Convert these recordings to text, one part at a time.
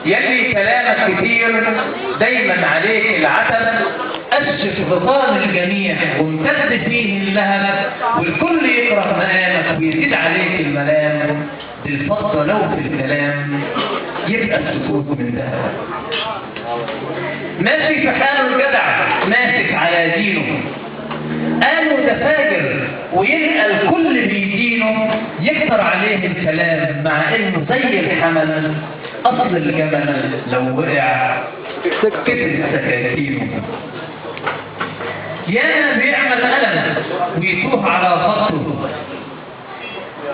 يلي كلامك كتير دايما عليك العتب، أشف غطان الجميع وامتد فيه اللهب، والكل يكره مقامك ويزيد عليك الملام. بالفضة لو في الكلام يبقى السكوت من ذهب. ماشي في حاله الجدع ماسك على دينه، قالوا ده فاجر ويلقى الكل بيدينه، يكتر عليه الكلام مع انه زي الحمل، اصل الجمل لو وقع كتر سكاكينه. ياما بيعمل قلم ويتوه على خطه،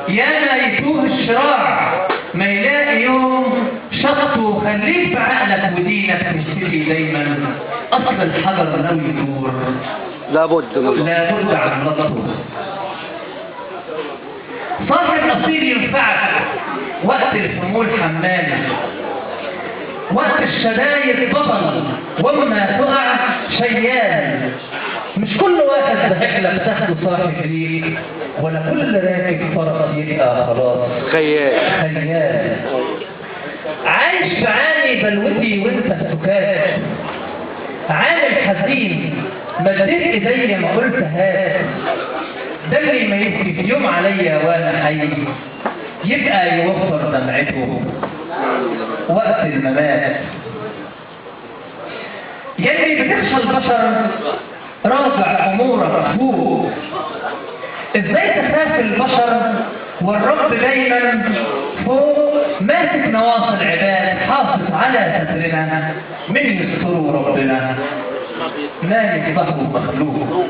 ياما يتوه الشراع ما يلاقي يوم شطه. خليك في عقلك ودينك تشتكي دايما، اصل الحجر لو يدور لابد عن ربطه. صاحب اصيل ينفعك وقت الحمول حمال، وقت الشدايد بطل وما تقع شيال. مش كل واحد بحلم تاخده صاحب ليك، ولا كل راكب فرس يبقى خلاص خيال. عايش بعاني بلوتي وانت السكات، عامل حزين مديت ايديا ما قلت هات. ده اللي ما يبكي في يوم عليا وانا حي، يبقى يوفر دمعته وقت الممات. يلي بتخشى البشر راجع امورك فوق، ازاي تخاف البشر والرب دايما فوق. ماسك نواصي العباد حافظ على سترنا، من يستر ربنا ما يفضحه مخلوق.